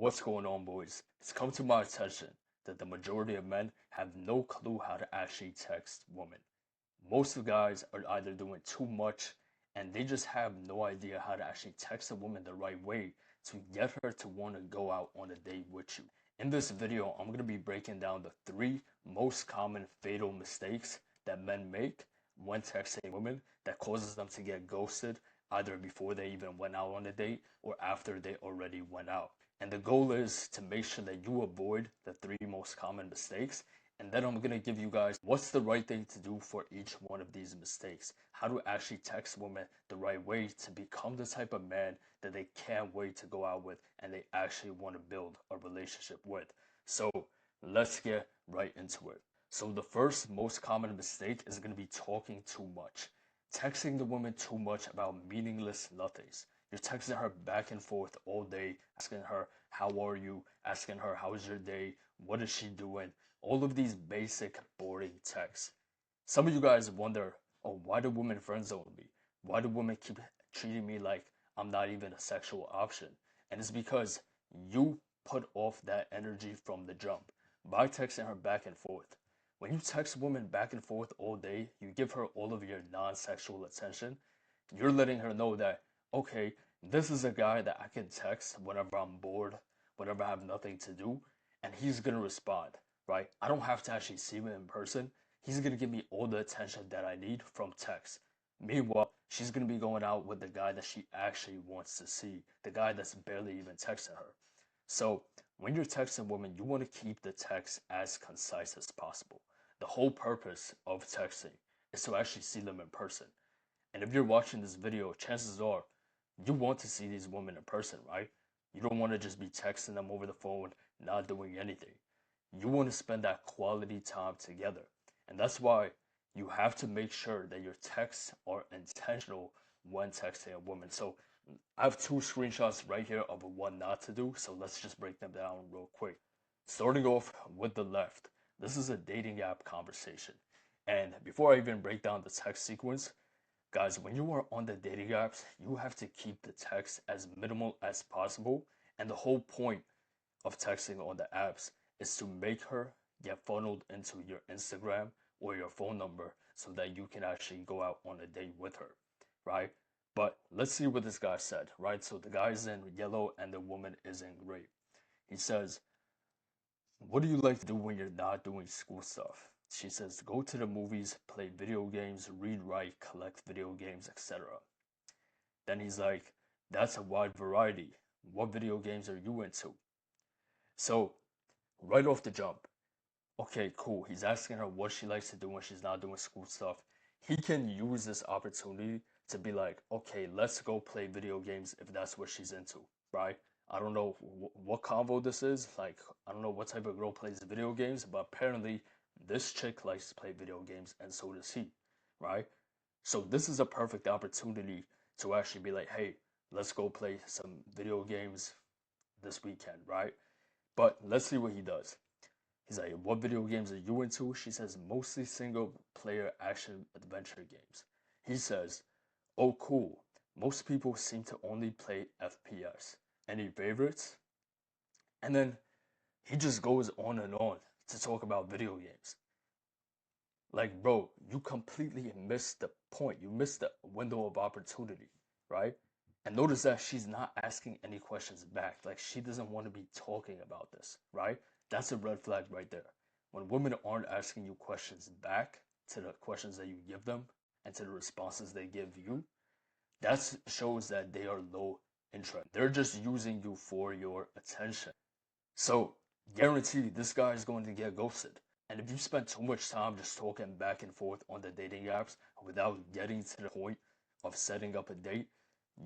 What's going on, boys? It's come to my attention that the majority of men have no clue how to actually text women. Most of the guys are either doing too much and they just have no idea how to actually text a woman the right way to get her to want to go out on a date with you. In this video, I'm going to be breaking down the three most common fatal mistakes that men make when texting women that causes them to get ghosted either before they even went out on a date or after they already went out. And the goal is to make sure that you avoid the three most common mistakes. And then I'm going to give you guys what's the right thing to do for each one of these mistakes. How to actually text women the right way to become the type of man that they can't wait to go out with and they actually want to build a relationship with. So let's get right into it. So the first most common mistake is going to be talking too much. Texting the woman too much about meaningless nothings. You're texting her back and forth all day, asking her, how are you? Asking her, how's your day? What is she doing? All of these basic, boring texts. Some of you guys wonder, oh, why do women friend zone me? Why do women keep treating me like I'm not even a sexual option? And it's because you put off that energy from the jump by texting her back and forth. When you text women back and forth all day, you give her all of your non sexual attention. You're letting her know that, okay, this is a guy that I can text whenever I'm bored, whenever I have nothing to do, and he's gonna respond, right? I don't have to actually see him in person. He's gonna give me all the attention that I need from text. Meanwhile, she's gonna be going out with the guy that she actually wants to see, the guy that's barely even texting her. So when you're texting women, you want to keep the text as concise as possible. The whole purpose of texting is to actually see them in person. And if you're watching this video, chances are you want to see these women in person, right? You don't want to just be texting them over the phone, not doing anything. You want to spend that quality time together. And that's why you have to make sure that your texts are intentional when texting a woman. So I have two screenshots right here of what not to do. So let's just break them down real quick. Starting off with the left, this is a dating app conversation. And before I even break down the text sequence, guys, when you are on the dating apps, you have to keep the text as minimal as possible. And the whole point of texting on the apps is to make her get funneled into your Instagram or your phone number so that you can actually go out on a date with her, right? But let's see what this guy said, right? So the guy's in yellow and the woman is in gray. He says, what do you like to do when you're not doing school stuff? She says, go to the movies, play video games, read, write, collect video games, etc. Then he's like, that's a wide variety. What video games are you into? So, right off the jump, okay, cool. He's asking her what she likes to do when she's not doing school stuff. He can use this opportunity to be like, okay, let's go play video games if that's what she's into, right? I don't know what convo this is. Like, I don't know what type of girl plays video games, but apparently this chick likes to play video games, and so does he, right? So this is a perfect opportunity to actually be like, hey, let's go play some video games this weekend, right? But let's see what he does. He's like, what video games are you into? She says, mostly single player action adventure games. He says, oh, cool. Most people seem to only play FPS. Any favorites? And then he just goes on and on to talk about video games. Like, bro, you completely missed the point. You missed the window of opportunity, right? And notice that she's not asking any questions back. Like, she doesn't want to be talking about this, right? That's a red flag right there. When women aren't asking you questions back to the questions that you give them and to the responses they give you, that shows that they are low interest. They're just using you for your attention. So, guaranteed, this guy is going to get ghosted. And if you spend too much time just talking back and forth on the dating apps without getting to the point of setting up a date,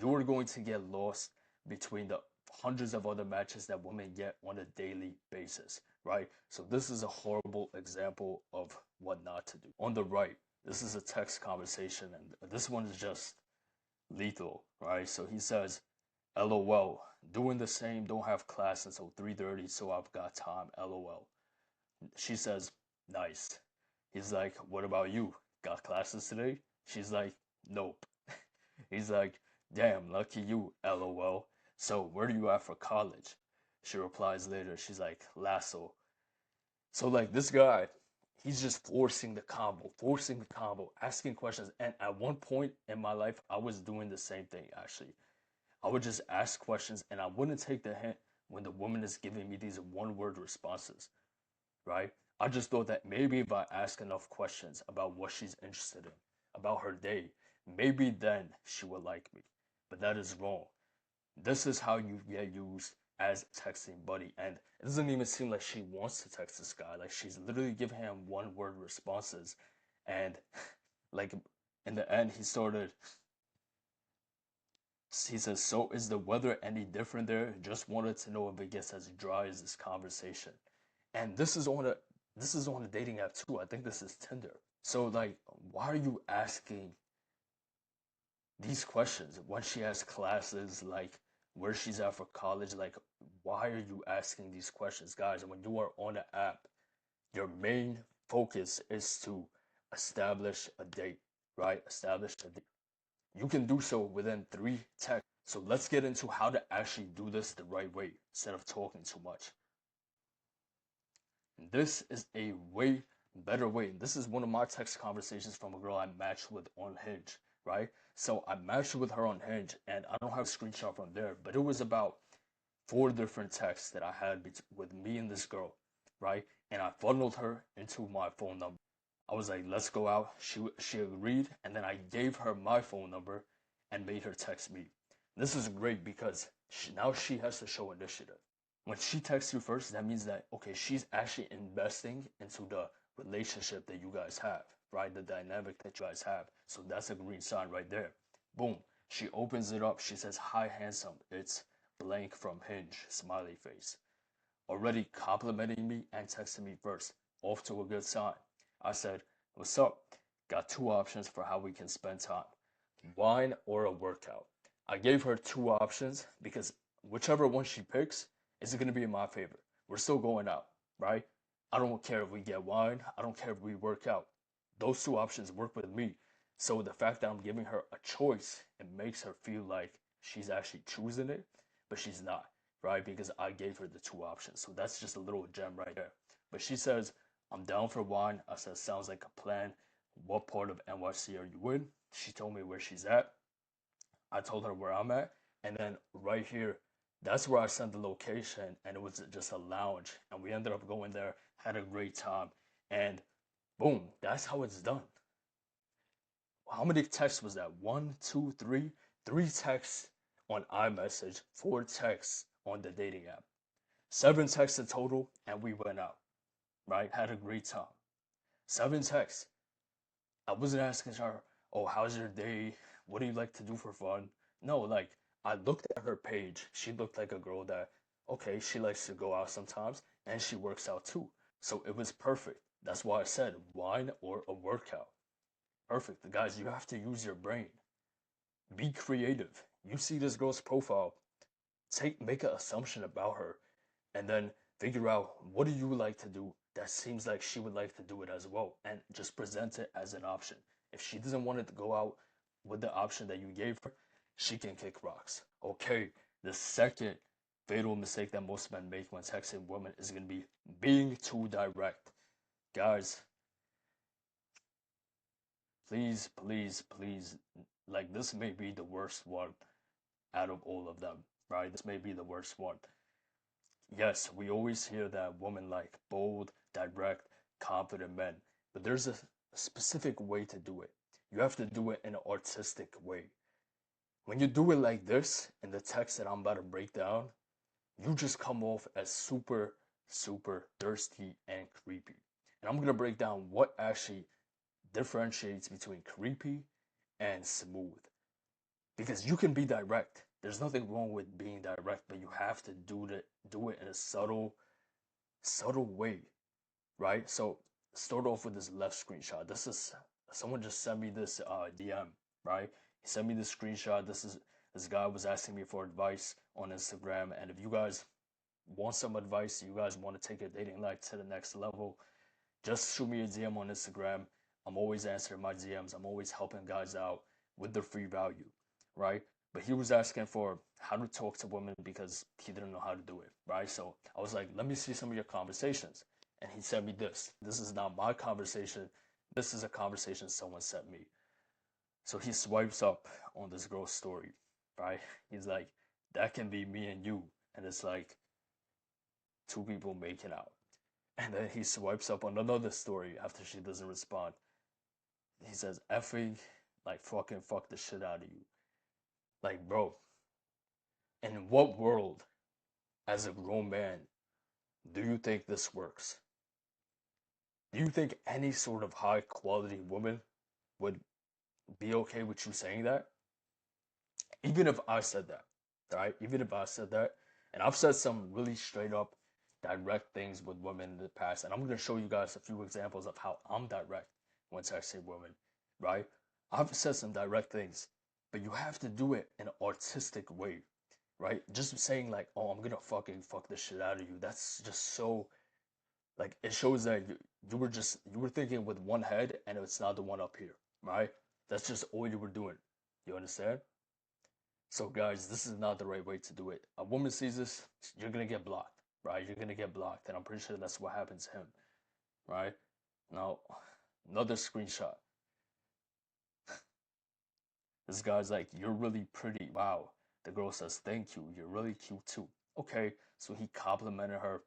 you're going to get lost between the hundreds of other matches that women get on a daily basis, right? So this is a horrible example of what not to do. On the right, this is a text conversation, and this one is just lethal, right? So he says, LOL, doing the same, don't have class until 3:30, so I've got time, LOL. She says, nice. He's like, what about you? Got classes today? She's like, nope. He's like, damn, lucky you, LOL. So where are you at for college? She replies later. She's like, Lasso. So like this guy, he's just forcing the combo, asking questions. And at one point in my life, I was doing the same thing actually. I would just ask questions and I wouldn't take the hint when the woman is giving me these one word responses, right? I just thought that maybe if I ask enough questions about what she's interested in, about her day, maybe then she will like me. But that is wrong. This is how you get used as a texting buddy. And it doesn't even seem like she wants to text this guy. Like she's literally giving him one word responses. And like in the end, he says, so is the weather any different there? Just wanted to know if it gets as dry as this conversation. And this is on a dating app too. I think this is Tinder. So like, why are you asking these questions when she has classes, like where she's at for college? Like, why are you asking these questions, guys? When you are on the app, your main focus is to establish a date, right? Establish a date. You can do so within 3 texts. So let's get into how to actually do this the right way instead of talking too much. This is a way better way. This is one of my text conversations from a girl I matched with on Hinge, right? So I matched with her on Hinge, and I don't have a screenshot from there, but it was about 4 different texts that I had with me and this girl, right? And I funneled her into my phone number. I was like, let's go out. She agreed, and then I gave her my phone number and made her text me. This is great because now she has to show initiative. When she texts you first, that means that, okay, she's actually investing into the relationship that you guys have, right? The dynamic that you guys have. So that's a green sign right there. Boom. She opens it up. She says, hi, handsome. It's blank from Hinge, smiley face. Already complimenting me and texting me first. Off to a good sign. I said, what's up? Got 2 options for how we can spend time, wine or a workout. I gave her 2 options because whichever one she picks is going to be in my favor. We're still going out, right? I don't care if we get wine. I don't care if we work out. Those 2 options work with me. So the fact that I'm giving her a choice, it makes her feel like she's actually choosing it, but she's not, right? Because I gave her the 2 options. So that's just a little gem right there. But she says, I'm down for wine. I said, sounds like a plan. What part of NYC are you in? She told me where she's at. I told her where I'm at. And then right here, that's where I sent the location. And it was just a lounge. And we ended up going there, had a great time. And boom, that's how it's done. How many texts was that? One, two, three? 3 texts on iMessage, 4 texts on the dating app. 7 texts in total, and we went out, right? Had a great time. 7 texts. I wasn't asking her, oh, how's your day? What do you like to do for fun? No, like, I looked at her page. She looked like a girl that, okay, she likes to go out sometimes, and she works out too. So it was perfect. That's why I said wine or a workout. Perfect. Guys, you have to use your brain. Be creative. You see this girl's profile, make an assumption about her, and then figure out what do you like to do that seems like she would like to do it as well, and just present it as an option. If she doesn't want it to go out with the option that you gave her, she can kick rocks. Okay, the second fatal mistake that most men make when texting women is going to be being too direct. Guys, please, please, please, like this may be the worst one out of all of them, right? This may be the worst one. Yes, we always hear that women like bold, direct, confident men, but there's a specific way to do it. You have to do it in an artistic way. When you do it like this in the text that I'm about to break down, you just come off as super, super thirsty and creepy. And I'm gonna break down what actually differentiates between creepy and smooth. Because you can be direct. There's nothing wrong with being direct, but you have to do it in a subtle way, right? So start off with this left screenshot. This is someone just sent me this DM, right? He sent me this screenshot. This guy was asking me for advice on Instagram, and if you guys want some advice, you guys want to take your dating life to the next level, just shoot me a DM on Instagram. I'm always answering my DMs. I'm always helping guys out with their free value, right? but he was asking for how to talk to women because he didn't know how to do it, right? So I was like, let me see some of your conversations. And he sent me this. This is not my conversation. This is a conversation someone sent me. So he swipes up on this girl's story, right? He's like, that can be me and you. And it's like two people making out. And then he swipes up on another story after she doesn't respond. He says, effing, like, fucking fuck the shit out of you. Like, bro, in what world, as a grown man, do you think this works? Do you think any sort of high quality woman would be okay with you saying that? Even if I said that, right? Even if I said that, and I've said some really straight up direct things with women in the past, and I'm gonna show you guys a few examples of how I'm direct when I say women, right? I've said some direct things, but you have to do it in an artistic way, right? Just saying like, "Oh, I'm gonna fucking fuck the shit out of you." That's just so like it shows that you were thinking with one head and it's not the one up here, right? That's just all you were doing. You understand? So guys, this is not the right way to do it. A woman sees this, you're gonna get blocked, right? You're gonna get blocked, and I'm pretty sure that's what happened to him, right? Now, another screenshot. This guy's like, "You're really pretty." Wow. The girl says, "Thank you. You're really cute too." Okay, so he complimented her.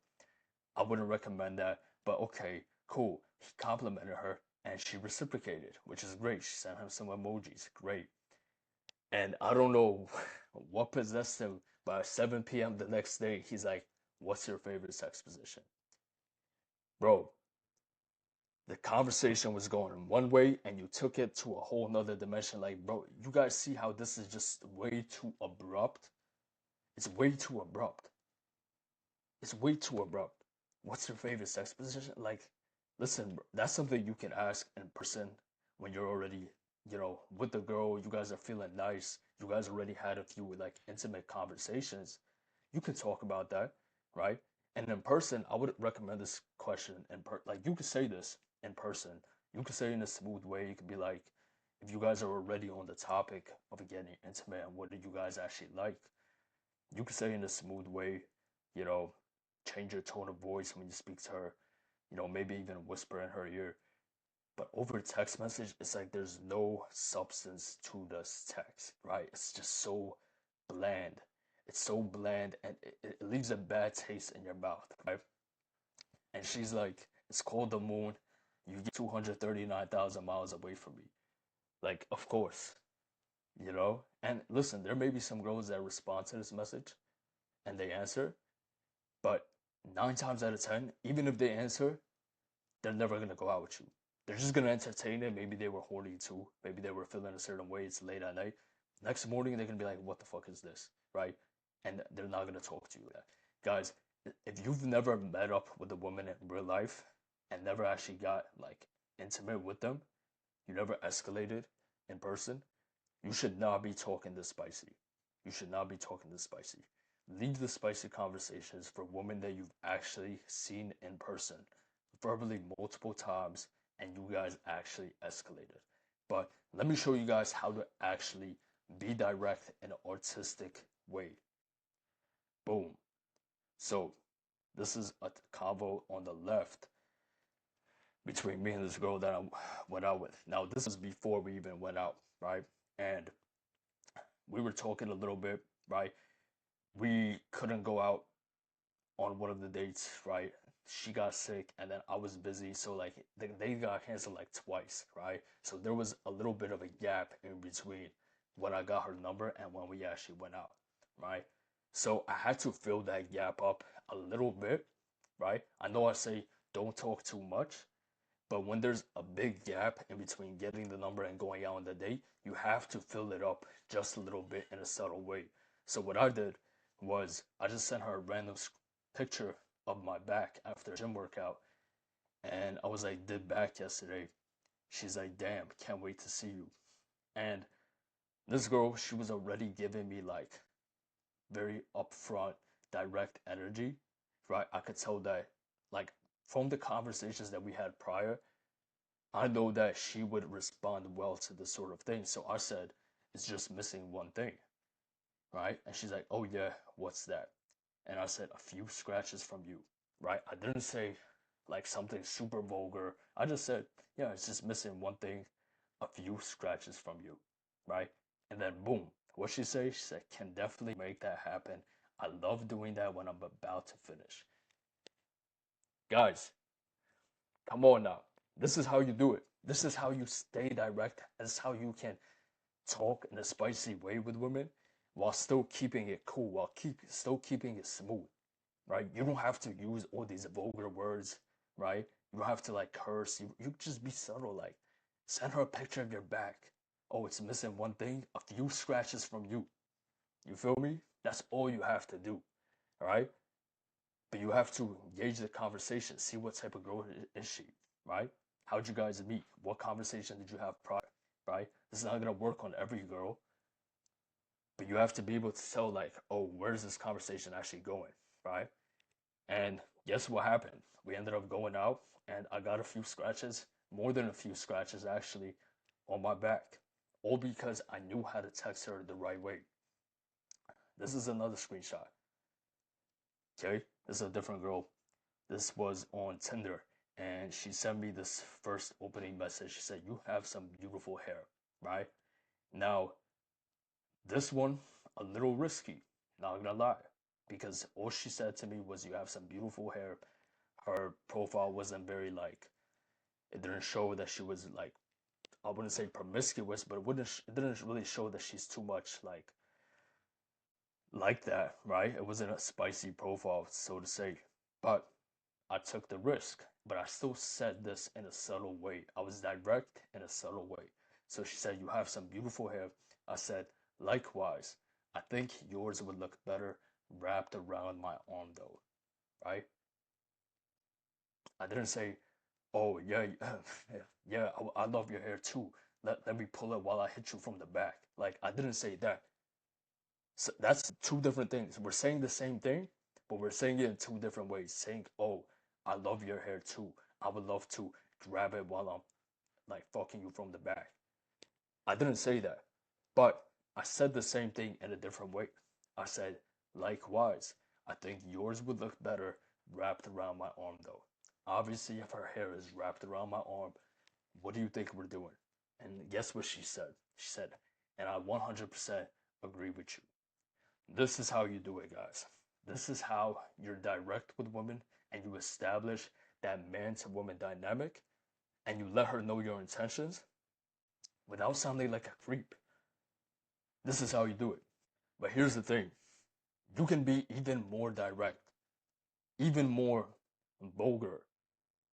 I wouldn't recommend that, but okay, cool. He complimented her, and she reciprocated, which is great. She sent him some emojis. Great. And I don't know what possessed him. By 7 p.m. the next day, he's like, "What's your favorite sex position?" Bro, the conversation was going one way and you took it to a whole nother dimension. Like, bro, you guys see how this is just way too abrupt? It's way too abrupt. It's way too abrupt. What's your favorite sex position? Like, listen, bro, that's something you can ask in person when you're already, with the girl. You guys are feeling nice. You guys already had a few like intimate conversations. You can talk about that, right? And in person, I would recommend this question like you could say this in person. You could say it in a smooth way. You could be like, if you guys are already on the topic of getting intimate and what do you guys actually like, you could say in a smooth way, you know, change your tone of voice when you speak to her, maybe even whisper in her ear. But over text message, it's like there's no substance to this text, right? It's just so bland. It's so bland and it leaves a bad taste in your mouth, right? And she's like, it's called the moon. You get 239,000 miles away from me. Like, of course, And listen, there may be some girls that respond to this message and they answer, but 9 times out of 10, even if they answer, they're never gonna go out with you. They're just gonna entertain it. Maybe they were horny too. Maybe they were feeling a certain way. It's late at night. Next morning, they're gonna be like, "What the fuck is this?" Right? And they're not gonna talk to you. Guys, if you've never met up with a woman in real life and never actually got like intimate with them, you never escalated in person, you should not be talking this spicy. You should not be talking this spicy. Leave the spicy conversations for women that you've actually seen in person, verbally multiple times, and you guys actually escalated. But let me show you guys how to actually be direct in an artistic way. Boom. So this is a convo on the left between me and this girl that I went out with. Now this is before we even went out, right? And we were talking a little bit, right? We couldn't go out on one of the dates, right? She got sick and then I was busy, so like they got canceled like twice, right? So there was a little bit of a gap in between when I got her number and when we actually went out, right? So I had to fill that gap up a little bit, right? I know I say don't talk too much, but when there's a big gap in between getting the number and going out on the date, you have to fill it up just a little bit in a subtle way. So what I did was I just sent her a random picture of my back after a gym workout, and I was like, "Did back yesterday." She's like, "Damn, can't wait to see you." And this girl, she was already giving me like very upfront, direct energy, right? I could tell that, like, from the conversations that we had prior, I know that she would respond well to this sort of thing. So I said, it's just missing one thing. right? And she's like, oh yeah, what's that? And I said, a few scratches from you, right? I didn't say like something super vulgar. I just said, yeah, it's just missing one thing, a few scratches from you, right? And then boom, what she say? She said, can definitely make that happen. I love doing that when I'm about to finish. Guys, come on now. This is how you do it. This is how you stay direct. This is how you can talk in a spicy way with women while still keeping it cool, while still keeping it smooth, right? You don't have to use all these vulgar words, right? You don't have to like curse. You just be subtle, like send her a picture of your back. Oh, it's missing one thing, a few scratches from you. You feel me? That's all you have to do, all right? But you have to engage the conversation, see what type of girl is she, right? How'd you guys meet? What conversation did you have prior, right? This is not gonna work on every girl, but you have to be able to tell like, oh, where's this conversation actually going, right? And guess what happened? We ended up going out, and I got a few scratches, more than a few scratches actually, on my back, all because I knew how to text her the right way. This is another screenshot. Okay, this is a different girl. This was on Tinder, and she sent me this first opening message. She said, "You have some beautiful hair," right? Now, this one, a little risky, not gonna lie, because all she said to me was, "You have some beautiful hair." Her profile wasn't very like, it didn't show that she was like, I wouldn't say promiscuous, but it didn't really show that she's too much like that, right? It wasn't a spicy profile, so to say. But I took the risk, but I still said this in a subtle way. I was direct in a subtle way. So she said, "You have some beautiful hair." I said, "Likewise, I think yours would look better wrapped around my arm, though," right? I didn't say, "Oh, yeah, yeah, I love your hair too. Let me pull it while I hit you from the back." Like, I didn't say that. So that's two different things. We're saying the same thing, but we're saying it in two different ways. Saying, "Oh, I love your hair too. I would love to grab it while I'm like fucking you from the back." I didn't say that, but I said the same thing in a different way. I said, "Likewise, I think yours would look better wrapped around my arm, though." Obviously, if her hair is wrapped around my arm, what do you think we're doing? And guess what she said? She said, "And I 100% agree with you." This is how you do it, guys. This is how you're direct with women and you establish that man to woman dynamic and you let her know your intentions without sounding like a creep. This is how you do it. But here's the thing, you can be even more direct, even more vulgar,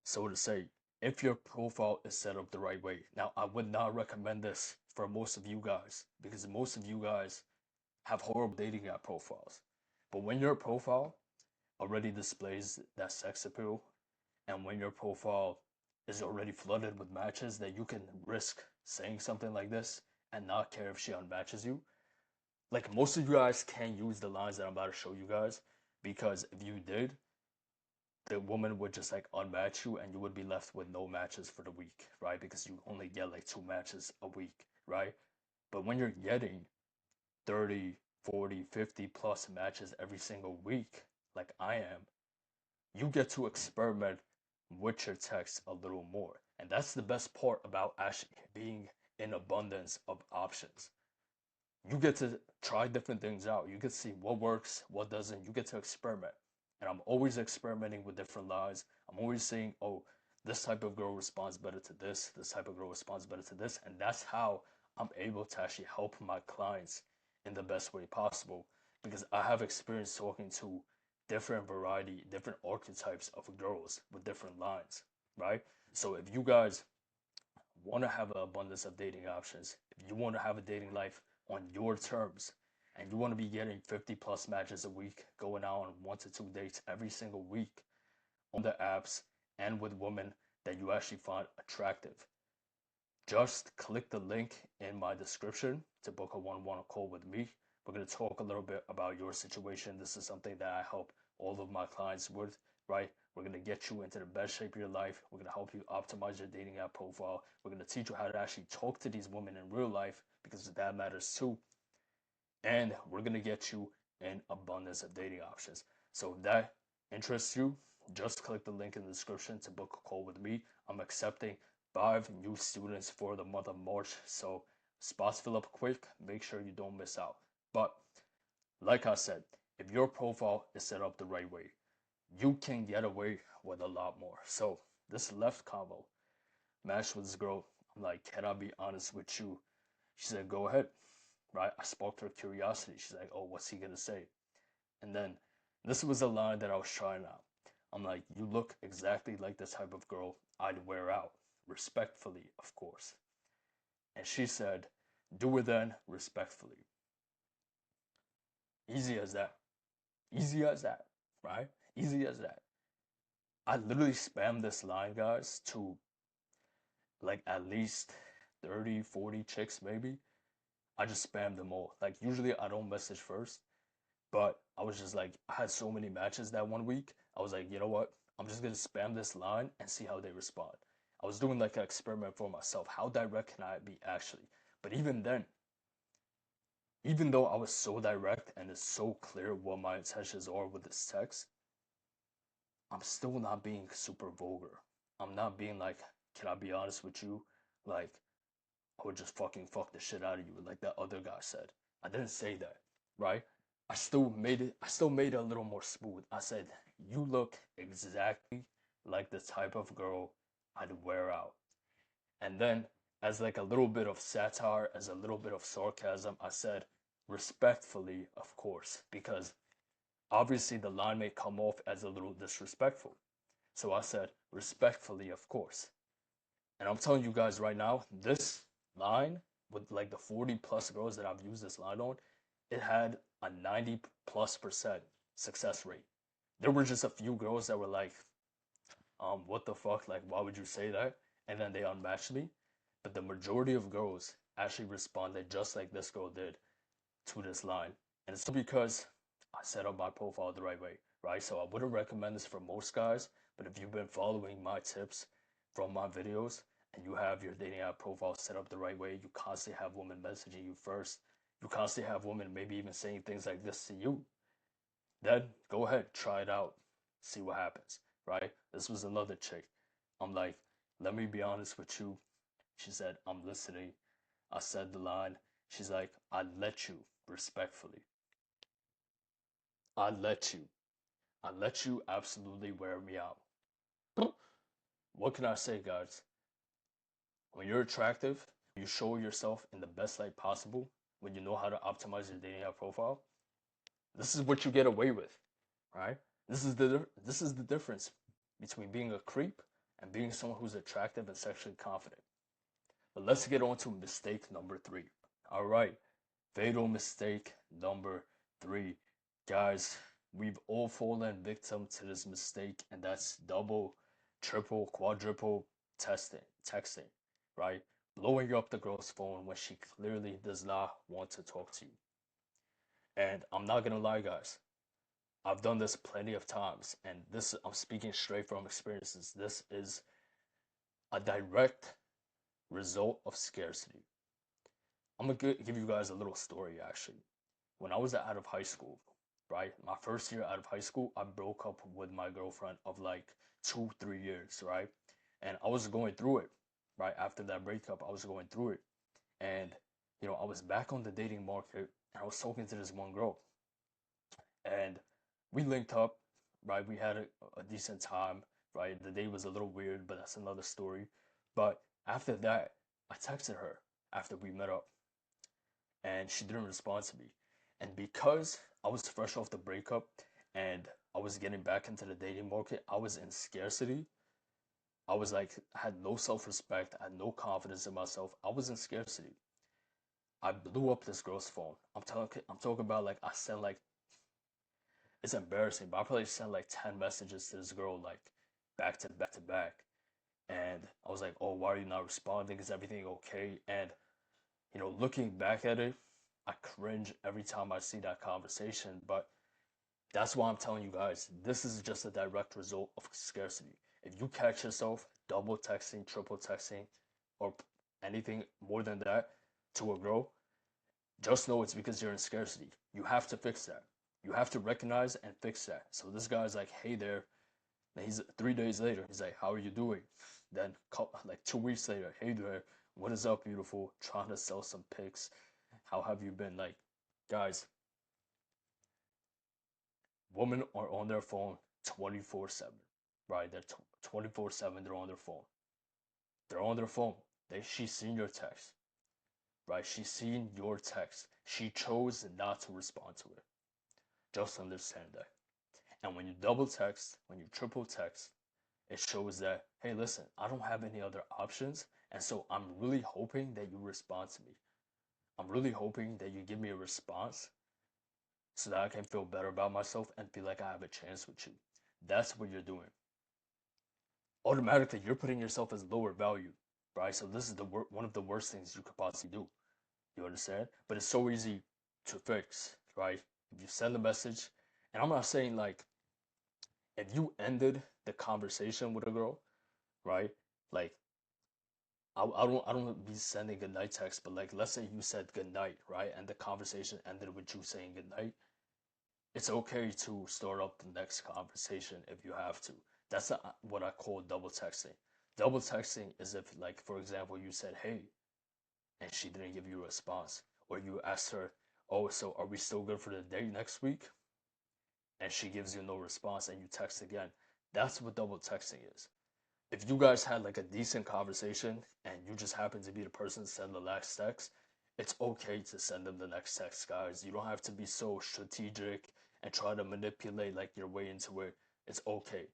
so to say, if your profile is set up the right way. Now, I would not recommend this for most of you guys because most of you guys have horrible dating app profiles. But when your profile already displays that sex appeal, and when your profile is already flooded with matches that you can risk saying something like this and not care if she unmatches you, like most of you guys can't use the lines that I'm about to show you guys because if you did, the woman would just like unmatch you and you would be left with no matches for the week, right? Because you only get like 2 matches a week, right? But when you're getting 30, 40, 50 plus matches every single week, like I am, you get to experiment with your text a little more. And that's the best part about actually being in abundance of options. You get to try different things out. You get to see what works, what doesn't. You get to experiment. And I'm always experimenting with different lies. I'm always saying, oh, this type of girl responds better to this type of girl responds better to this. And that's how I'm able to actually help my clients in the best way possible because I have experience talking to different variety, different archetypes of girls with different lines, right? So if you guys want to have an abundance of dating options, if you want to have a dating life on your terms, and you want to be getting 50 plus matches a week, going out on 1 to 2 dates every single week on the apps and with women that you actually find attractive, just click the link in my description to book a one-on-one call with me. We're going to talk a little bit about your situation. This is something that I help all of my clients with, right? We're going to get you into the best shape of your life. We're going to help you optimize your dating app profile. We're going to teach you how to actually talk to these women in real life because that matters too. and we're gonna get you an abundance of dating options. So if that interests you, just click the link in the description to book a call with me. I'm accepting 5 new students for the month of March, so spots fill up quick. Make sure you don't miss out. But like I said, if your profile is set up the right way, you can get away with a lot more. So this left combo matched with this girl. I'm like, can I be honest with you? She said, go ahead. Right? I sparked her curiosity. She's like, oh, what's he gonna say? And then this was a line that I was trying out. I'm like, you look exactly like the type of girl I'd wear out. Respectfully, of course. And she said, do it then, respectfully. Easy as that. Easy as that, right? Easy as that. I literally spammed this line, guys, to like at least 30, 40 chicks, maybe. I just spammed them all. Like, usually I don't message first, but I was just like, I had so many matches that one week. I was like, you know what? I'm just gonna spam this line and see how they respond. I was doing like an experiment for myself. How direct can I be actually? But even then, even though I was so direct and it's so clear what my intentions are with this text, I'm still not being super vulgar. I'm not being like, can I be honest with you? Like, I would just fucking fuck the shit out of you, like that other guy said. I didn't say that, right? I still made it a little more smooth. I said, you look exactly like the type of girl I'd wear out. And then, as like a little bit of satire, as a little bit of sarcasm, I said, respectfully, of course, because obviously the line may come off as a little disrespectful. So I said, respectfully, of course. And I'm telling you guys right now, this line with like the 40 plus girls that I've used this line on, it had a 90+% success rate. There were just a few girls that were like, what the fuck? Like, why would you say that? And then they unmatched me. But the majority of girls actually responded just like this girl did to this line. And it's because I set up my profile the right way, right? So I wouldn't recommend this for most guys, but if you've been following my tips from my videos and you have your dating app profile set up the right way, you constantly have women messaging you first, you constantly have women maybe even saying things like this to you, then go ahead, try it out, see what happens, right? This was another chick. I'm like, let me be honest with you. She said, I'm listening. I said the line. She's like, I let you, respectfully. I let you. I let you absolutely wear me out. What can I say, guys? When you're attractive, you show yourself in the best light possible, when you know how to optimize your dating app profile, this is what you get away with, right? This is the difference between being a creep and being someone who's attractive and sexually confident. But let's get on to mistake number 3. All right, fatal mistake number 3. Guys, we've all fallen victim to this mistake, and that's double, triple, quadruple texting, right? Blowing up the girl's phone when she clearly does not want to talk to you. And I'm not gonna lie, guys, I've done this plenty of times, and this I'm speaking straight from experiences. This is a direct result of scarcity. I'm gonna give you guys a little story actually. When I was out of high school, right? My first year out of high school, I broke up with my girlfriend of like 2, 3 years, right? And I was going through it, right? After that breakup, I was going through it. And, I was back on the dating market and I was talking to this one girl. And we linked up, right? We had a decent time, right? The day was a little weird, but that's another story. But after that, I texted her after we met up and she didn't respond to me. And because I was fresh off the breakup and I was getting back into the dating market, I was in scarcity. I was like, I had no self respect, I had no confidence in myself. I was in scarcity. I blew up this girl's phone. I'm talking about like I sent like it's embarrassing, but I probably sent like 10 messages to this girl like back to back to back. And I was like, oh, why are you not responding? Is everything okay? And looking back at it, I cringe every time I see that conversation. But that's why I'm telling you guys, this is just a direct result of scarcity. If you catch yourself double texting, triple texting, or anything more than that to a girl, just know it's because you're in scarcity. You have to fix that. You have to recognize and fix that. So this guy's like, hey there. And he's 3 days later, he's like, how are you doing? Then like 2 weeks later, hey there, what is up, beautiful? Trying to sell some pics. How have you been? Like, guys, women are on their phone 24/7, right? They're 24/7. They're on their phone. They're on their phone. She's seen your text, right? She's seen your text. She chose not to respond to it. Just understand that. And when you double text, when you triple text, it shows that, hey, listen, I don't have any other options. And so I'm really hoping that you respond to me. I'm really hoping that you give me a response so that I can feel better about myself and feel like I have a chance with you. That's what you're doing. Automatically, you're putting yourself as lower value, right? So this is one of the worst things you could possibly do. You understand? But it's so easy to fix, right? If you send a message, and I'm not saying like if you ended the conversation with a girl, right? Like I don't be sending good night text, but like let's say you said good night, right? And the conversation ended with you saying good night. It's okay to start up the next conversation if you have to. That's not what I call double texting. Double texting is if, like, for example, you said hey and she didn't give you a response, or you asked her, oh, so are we still good for the date next week? And she gives you no response and you text again. That's what double texting is. If you guys had like a decent conversation and you just happen to be the person to send the last text, it's okay to send them the next text, guys. You don't have to be so strategic and try to manipulate like your way into it. It's okay,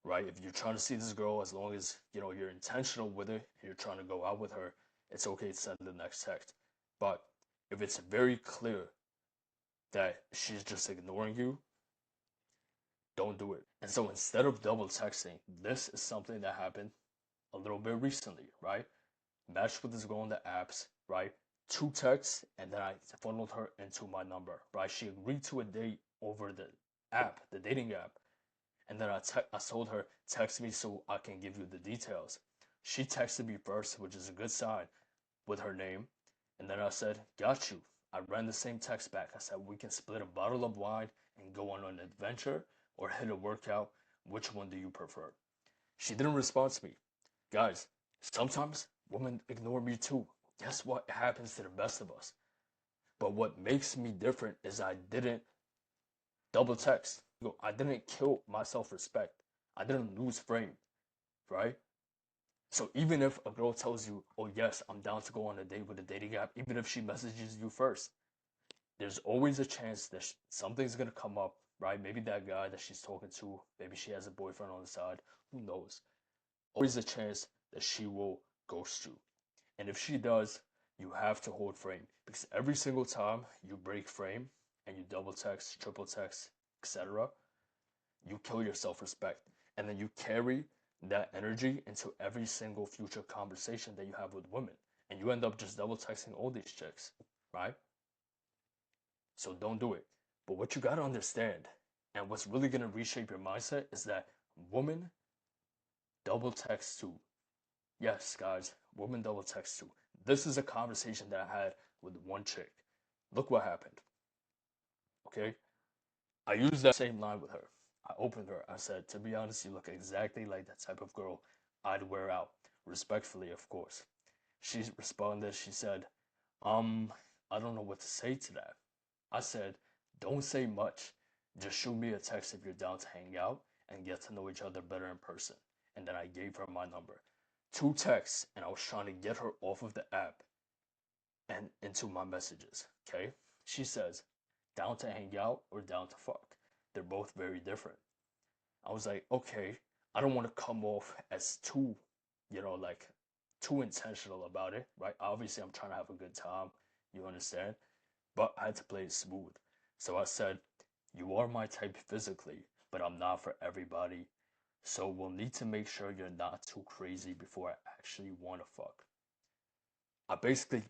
right? If you're trying to see this girl, as long as you know you're intentional with it, you're trying to go out with her, it's okay to send the next text. But if it's very clear that she's just ignoring you, don't do it. And so instead of double texting, this is something that happened a little bit recently, right? Matched with this girl on the apps, right? Two texts, and then I funneled her into my number, right? She agreed to a date over the app, the dating app. And then I told her, text me so I can give you the details. She texted me first, which is a good sign, with her name. And then I said, got you. I ran the same text back. I said, we can split a bottle of wine and go on an adventure or hit a workout. Which one do you prefer? She didn't respond to me. Guys, sometimes women ignore me too. Guess what? It happens to the best of us. But what makes me different is I didn't double text. I didn't kill my self respect. I didn't lose frame, right? So even if a girl tells you, oh, yes, I'm down to go on a date with a dating app, even if she messages you first, there's always a chance that something's going to come up, right? Maybe that guy that she's talking to, maybe she has a boyfriend on the side, who knows? Always a chance that she will ghost you. And if she does, you have to hold frame because every single time you break frame and you double text, triple text, etc., you kill your self respect. And then you carry that energy into every single future conversation that you have with women. And you end up just double texting all these chicks, right? So don't do it. But what you gotta understand, and what's really gonna reshape your mindset, is that women double text too. Yes, guys, women double text too. This is a conversation that I had with one chick. Look what happened. Okay? I used that same line with her. I opened her. I said, to be honest, you look exactly like that type of girl I'd wear out. Respectfully, of course. She responded, she said, um, I don't know what to say to that. I said, don't say much. Just shoot me a text if you're down to hang out and get to know each other better in person. And then I gave her my number. Two texts, and I was trying to get her off of the app and into my messages. Okay? She says, down to hang out or down to fuck. They're both very different. I was like, okay, I don't want to come off as too, like too intentional about it, right? Obviously, I'm trying to have a good time, you understand? But I had to play it smooth. So I said, you are my type physically, but I'm not for everybody. So we'll need to make sure you're not too crazy before I actually want to fuck. I basically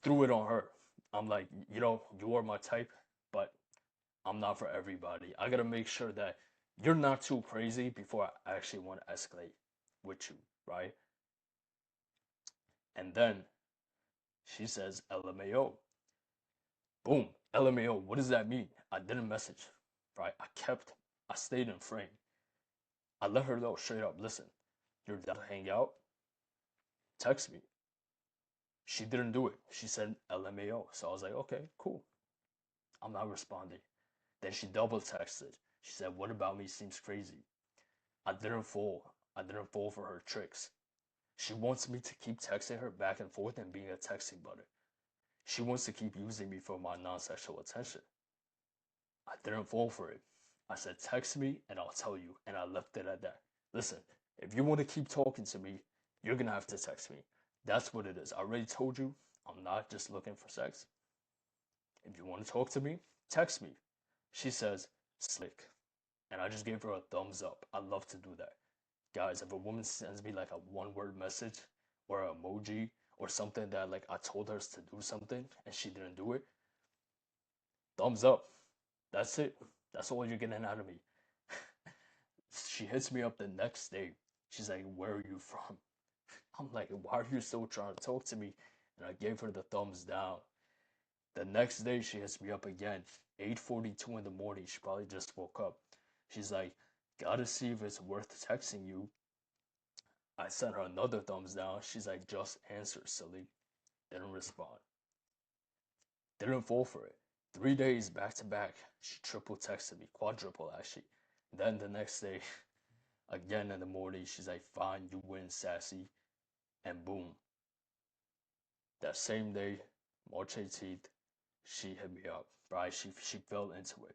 threw it on her. I'm like, you are my type, but I'm not for everybody. I gotta make sure that you're not too crazy before I actually want to escalate with you, right? And then she says LMAO. Boom, LMAO. What does that mean? I didn't message, right? I stayed in frame. I let her know straight up, listen, you're down to hang out? Text me. She didn't do it. She said LMAO. So I was like, okay, cool. I'm not responding. Then she double texted. She said, what about me seems crazy? I didn't fall. I didn't fall for her tricks. She wants me to keep texting her back and forth and being a texting buddy. She wants to keep using me for my non-sexual attention. I didn't fall for it. I said, text me and I'll tell you. And I left it at that. Listen, if you want to keep talking to me, you're going to have to text me. That's what it is. I already told you, I'm not just looking for sex. If you want to talk to me, text me. She says, slick. And I just gave her a thumbs up. I love to do that. Guys, if a woman sends me like a one-word message or an emoji or something that like I told her to do something and she didn't do it, thumbs up. That's it. That's all you're getting out of me. She hits me up the next day. She's like, where are you from? I'm like, why are you still trying to talk to me? And I gave her the thumbs down. The next day she hits me up again. 8:42 in the morning. She probably just woke up. She's like, gotta see if it's worth texting you. I sent her another thumbs down. She's like, just answer, silly. Didn't respond. Didn't fall for it. 3 days back to back, she triple texted me, quadruple actually. Then the next day, again in the morning, she's like, fine, you win, sassy. And boom. That same day, March 18th, she hit me up, right? She fell into it.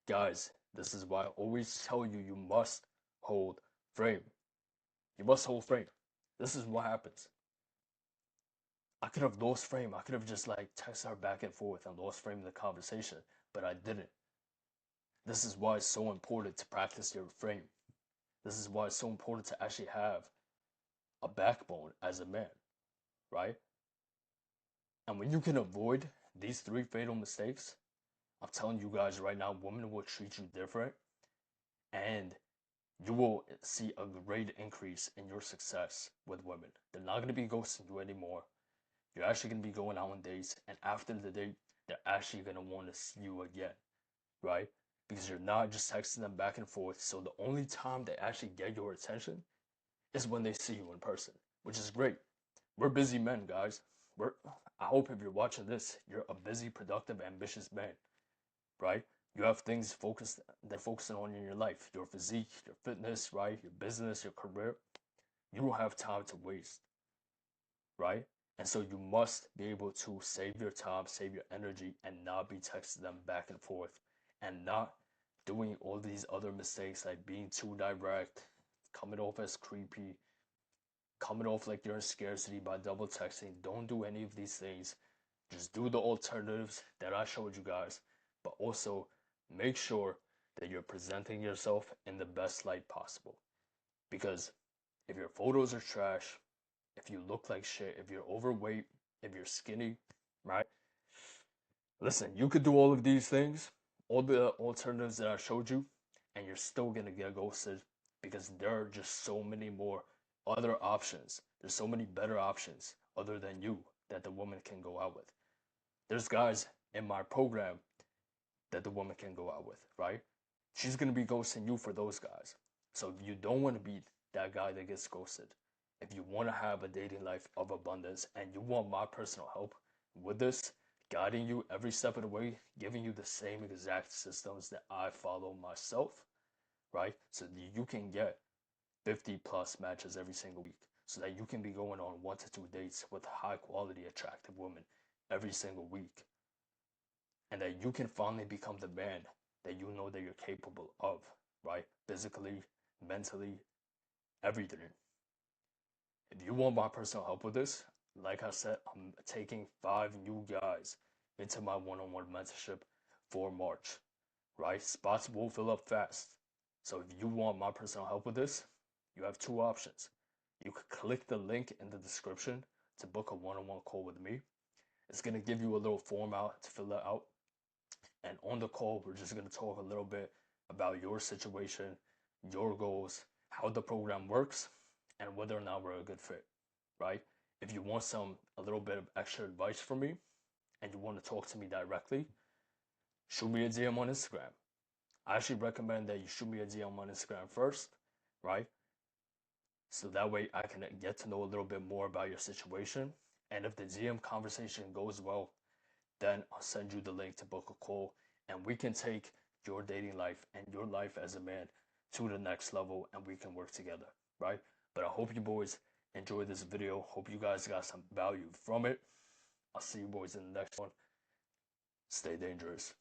Guys, this is why I always tell you, you must hold frame. You must hold frame. This is what happens. I could have lost frame. I could have just like texted her back and forth and lost frame in the conversation, but I didn't. This is why it's so important to practice your frame. This is why it's so important to actually have a backbone as a man, right? And when you can avoid these three fatal mistakes, I'm telling you guys right now, women will treat you different and you will see a great increase in your success with women. They're not going to be ghosting you anymore. You're actually going to be going out on dates, and after the date, they're actually going to want to see you again, right? Because you're not just texting them back and forth. So the only time they actually get your attention is when they see you in person, which is great. We're busy men, guys. I hope if you're watching this, you're a busy, productive, ambitious man, right? You have things focused that focusing on in your life, your physique, your fitness, right? Your business, your career. You don't have time to waste, right? And so you must be able to save your time, save your energy, and not be texting them back and forth and not doing all these other mistakes like being too direct, coming off as creepy, coming off like you're in scarcity by double texting. Don't do any of these things. Just do the alternatives that I showed you guys, but also make sure that you're presenting yourself in the best light possible. Because if your photos are trash, if you look like shit, if you're overweight, if you're skinny, right? Listen, you could do all of these things, all the alternatives that I showed you, and you're still gonna get ghosted because there are just so many more other options. There's so many better options other than you that the woman can go out with. There's guys in my program that the woman can go out with, right? She's gonna be ghosting you for those guys. So if you don't want to be that guy that gets ghosted, if you want to have a dating life of abundance and you want my personal help with this, guiding you every step of the way, giving you the same exact systems that I follow myself, right? So that you can get 50 plus matches every single week, so that you can be going on 1 to 2 dates with high quality, attractive women every single week, and that you can finally become the man that you know that you're capable of, right? Physically, mentally, everything. If you want my personal help with this, like I said, I'm taking 5 new guys into my one-on-one mentorship for March, right? Spots will fill up fast. So if you want my personal help with this, you have two options. You could click the link in the description to book a one-on-one call with me. It's going to give you a little form out to fill it out. And on the call, we're just going to talk a little bit about your situation, your goals, how the program works, and whether or not we're a good fit, right? If you want a little bit of extra advice from me, and you want to talk to me directly, shoot me a DM on Instagram. I actually recommend that you shoot me a DM on Instagram first, right? So that way I can get to know a little bit more about your situation. And if the DM conversation goes well, then I'll send you the link to book a call and we can take your dating life and your life as a man to the next level and we can work together, right? But I hope you boys enjoyed this video. Hope you guys got some value from it. I'll see you boys in the next one. Stay dangerous.